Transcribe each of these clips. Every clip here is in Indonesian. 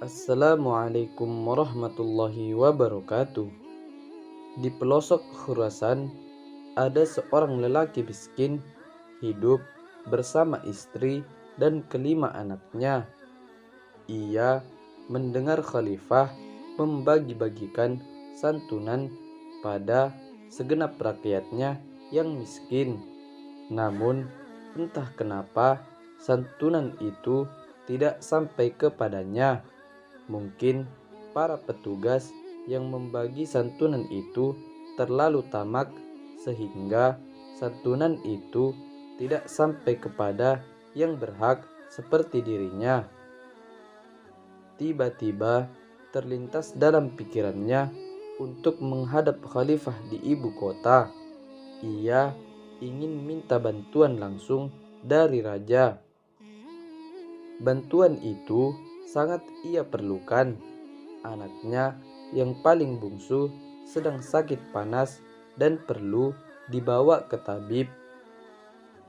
Assalamualaikum warahmatullahi wabarakatuh. Di pelosok Khurasan ada seorang lelaki miskin hidup bersama istri dan kelima anaknya. Ia mendengar khalifah membagi-bagikan santunan pada segenap rakyatnya yang miskin. Namun entah kenapa santunan itu tidak sampai kepadanya. Mungkin para petugas yang membagi santunan itu terlalu tamak sehingga santunan itu tidak sampai kepada yang berhak seperti dirinya. Tiba-tiba terlintas dalam pikirannya untuk menghadap khalifah di ibu kota. Ia ingin minta bantuan langsung dari raja. Bantuan itu sangat ia perlukan. Anaknya yang paling bungsu sedang sakit panas dan perlu dibawa ke tabib.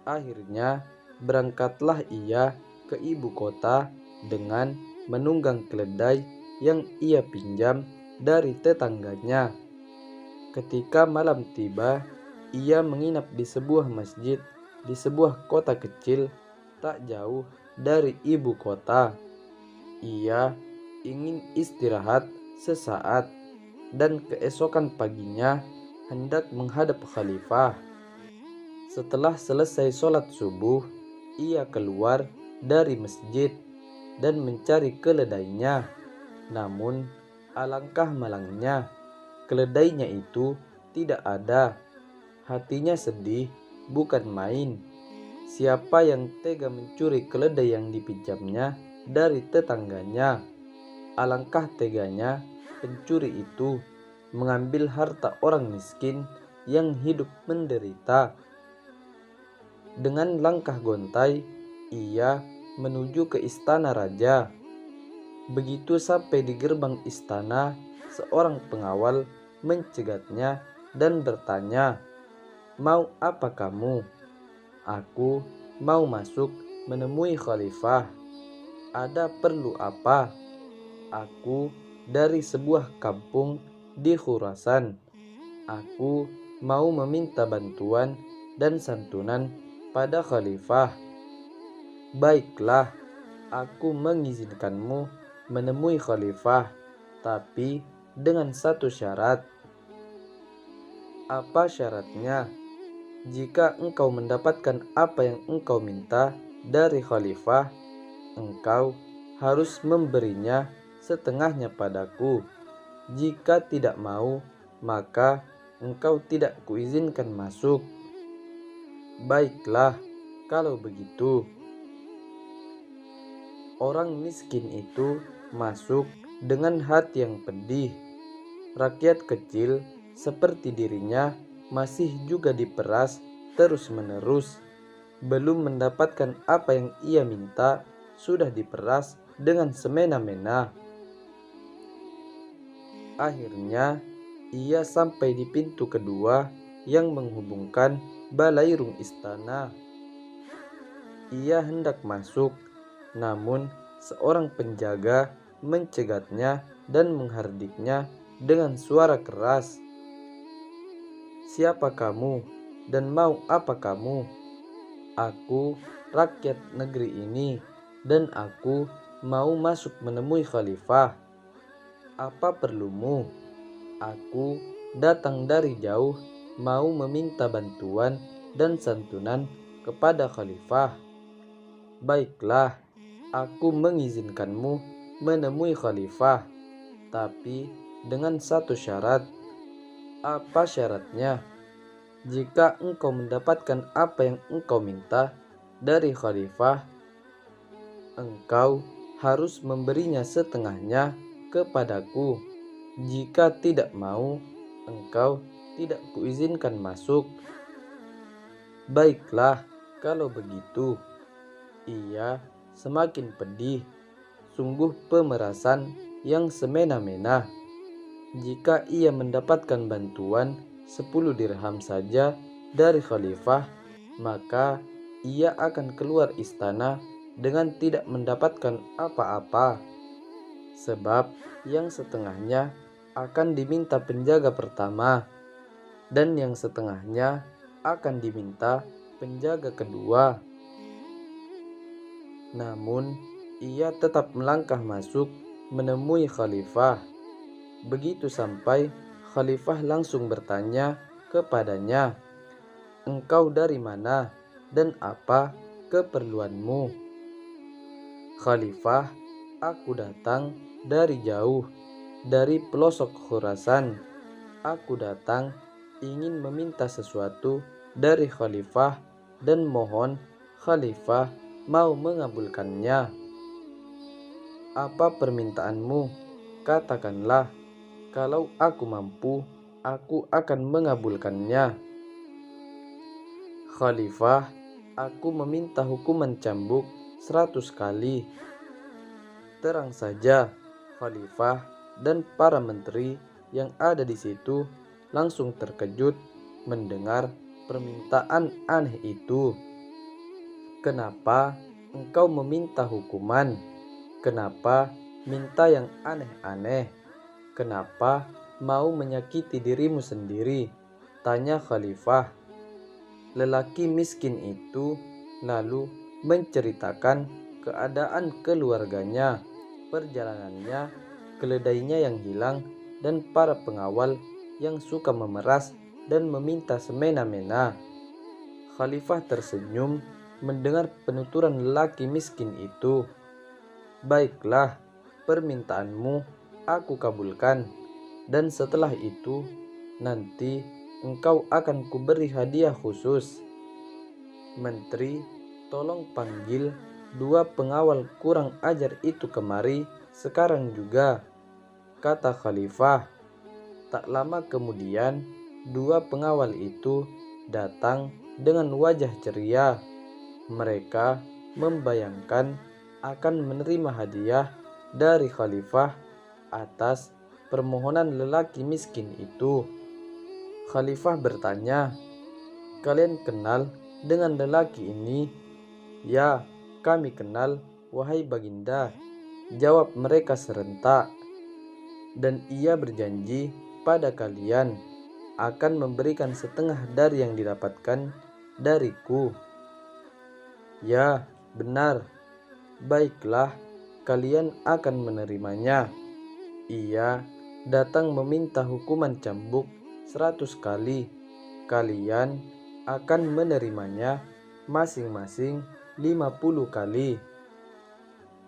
Akhirnya berangkatlah ia ke ibu kota dengan menunggang keledai yang ia pinjam dari tetangganya. Ketika malam tiba, ia menginap di sebuah masjid di sebuah kota kecil tak jauh dari ibu kota. Ia ingin istirahat sesaat dan keesokan paginya hendak menghadap khalifah. Setelah selesai sholat subuh, ia keluar dari masjid dan mencari keledainya. Namun alangkah malangnya, keledainya itu tidak ada. Hatinya sedih bukan main. Siapa yang tega mencuri keledai yang dipinjamnya dari tetangganya? Alangkah teganya pencuri itu mengambil harta orang miskin yang hidup menderita. Dengan langkah gontai, ia menuju ke istana raja. Begitu sampai di gerbang istana, seorang pengawal mencegatnya dan bertanya, "Mau apa kamu?" "Aku mau masuk menemui khalifah." "Ada perlu apa?" "Aku dari sebuah kampung di Khurasan. Aku mau meminta bantuan dan santunan pada khalifah." "Baiklah, aku mengizinkanmu menemui khalifah, tapi dengan satu syarat." "Apa syaratnya?" "Jika engkau mendapatkan apa yang engkau minta dari khalifah, engkau harus memberinya setengahnya padaku. Jika tidak mau, maka engkau tidak kuizinkan masuk." "Baiklah, kalau begitu." Orang miskin itu masuk dengan hati yang pedih. Rakyat kecil seperti dirinya masih juga diperas terus-menerus. Belum mendapatkan apa yang ia minta, sudah diperas dengan semena-mena. Akhirnya, ia sampai di pintu kedua yang menghubungkan balairung istana. Ia hendak masuk, namun seorang penjaga mencegatnya dan menghardiknya dengan suara keras. "Siapa kamu dan mau apa kamu?" "Aku rakyat negeri ini dan aku mau masuk menemui khalifah." "Apa perlumu?" "Aku datang dari jauh mau meminta bantuan dan santunan kepada khalifah." "Baiklah, aku mengizinkanmu menemui khalifah, tapi dengan satu syarat." "Apa syaratnya?" "Jika engkau mendapatkan apa yang engkau minta dari khalifah, engkau harus memberinya setengahnya kepadaku. Jika tidak mau, engkau tidak kuizinkan masuk." "Baiklah, kalau begitu." Ia semakin pedih. Sungguh pemerasan yang semena-mena. Jika ia mendapatkan bantuan 10 dirham saja dari khalifah, maka ia akan keluar istana dengan tidak mendapatkan apa-apa. sebab yang setengahnya akan diminta penjaga pertama, dan yang setengahnya akan diminta penjaga kedua. Namun, ia tetap melangkah masuk menemui khalifah. Begitu sampai, khalifah langsung bertanya kepadanya, "Engkau dari mana dan apa keperluanmu?" "Khalifah, aku datang dari jauh, dari pelosok Khurasan. Aku datang ingin meminta sesuatu dari khalifah dan mohon khalifah mau mengabulkannya." "Apa permintaanmu? Katakanlah, kalau aku mampu, aku akan mengabulkannya." "Khalifah, aku meminta hukuman cambuk 100 kali." Terang saja, khalifah dan para menteri yang ada di situ langsung terkejut mendengar permintaan aneh itu. "Kenapa engkau meminta hukuman? Kenapa minta yang aneh-aneh? Kenapa mau menyakiti dirimu sendiri?" tanya khalifah. Lelaki miskin itu lalu menceritakan keadaan keluarganya, perjalanannya, keledainya yang hilang, dan para pengawal yang suka memeras dan meminta semena-mena. Khalifah tersenyum mendengar penuturan lelaki miskin itu. "Baiklah, permintaanmu aku kabulkan, dan setelah itu nanti engkau akan kuberi hadiah khusus." "Menteri, tolong panggil 2 pengawal kurang ajar itu kemari sekarang juga," kata khalifah. Tak lama kemudian, 2 pengawal itu datang dengan wajah ceria. Mereka membayangkan akan menerima hadiah dari khalifah atas permohonan lelaki miskin itu. Khalifah bertanya, "Kalian kenal dengan lelaki ini?" "Ya, kami kenal, wahai baginda," jawab mereka serentak. "Dan ia berjanji pada kalian akan memberikan setengah dari yang didapatkan dariku." "Ya, benar." "Baiklah, kalian akan menerimanya. Ia datang meminta hukuman cambuk 100 kali. Kalian akan menerimanya masing-masing 50 kali."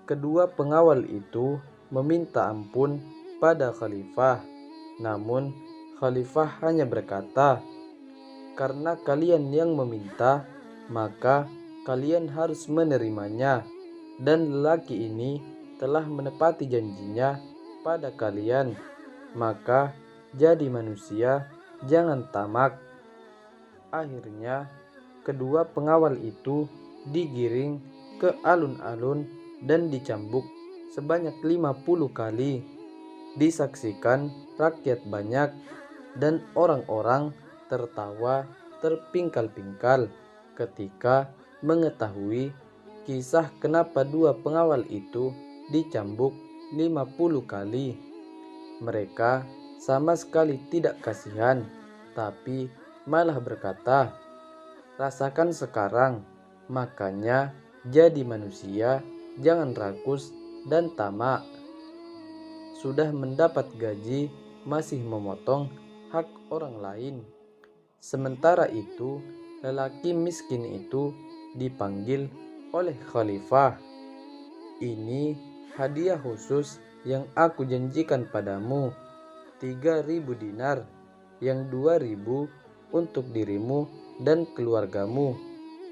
Kedua pengawal itu meminta ampun pada khalifah. Namun khalifah hanya berkata, "Karena kalian yang meminta, maka kalian harus menerimanya. Dan lelaki ini telah menepati janjinya pada kalian. Maka jadi manusia, jangan tamak." Akhirnya, kedua pengawal itu digiring ke alun-alun dan dicambuk sebanyak 50 kali. Disaksikan rakyat banyak, dan orang-orang tertawa terpingkal-pingkal ketika mengetahui kisah kenapa 2 pengawal itu dicambuk 50 kali. Mereka sama sekali tidak kasihan, tapi malah berkata, "Rasakan sekarang, makanya jadi manusia, jangan rakus dan tamak." Sudah mendapat gaji, masih memotong hak orang lain. Sementara itu, lelaki miskin itu dipanggil oleh khalifah. "Ini hadiah khusus yang aku janjikan padamu, 3.000 dinar, yang 2.000 untuk dirimu dan keluargamu,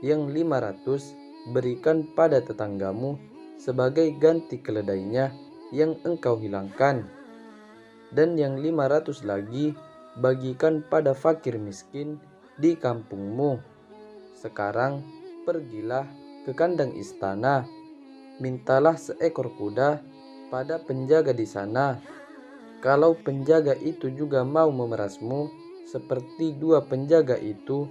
yang 500 berikan pada tetanggamu sebagai ganti keledainya yang engkau hilangkan, dan yang 500 lagi bagikan pada fakir miskin di kampungmu. Sekarang pergilah ke kandang istana, mintalah seekor kuda pada penjaga di sana. Kalau penjaga itu juga mau memerasmu seperti 2 penjaga itu,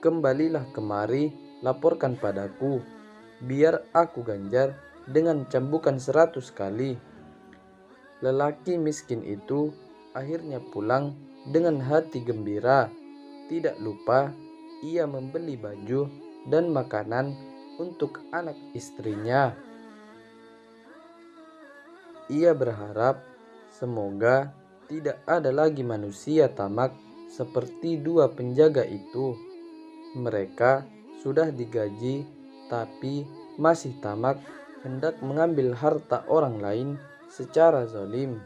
kembalilah kemari, laporkan padaku, biar aku ganjar dengan cambukan 100 kali." Lelaki miskin itu akhirnya pulang dengan hati gembira. Tidak lupa ia membeli baju dan makanan untuk anak istrinya. Ia berharap semoga tidak ada lagi manusia tamak seperti dua penjaga itu. Mereka sudah digaji tapi masih tamak hendak mengambil harta orang lain secara zalim.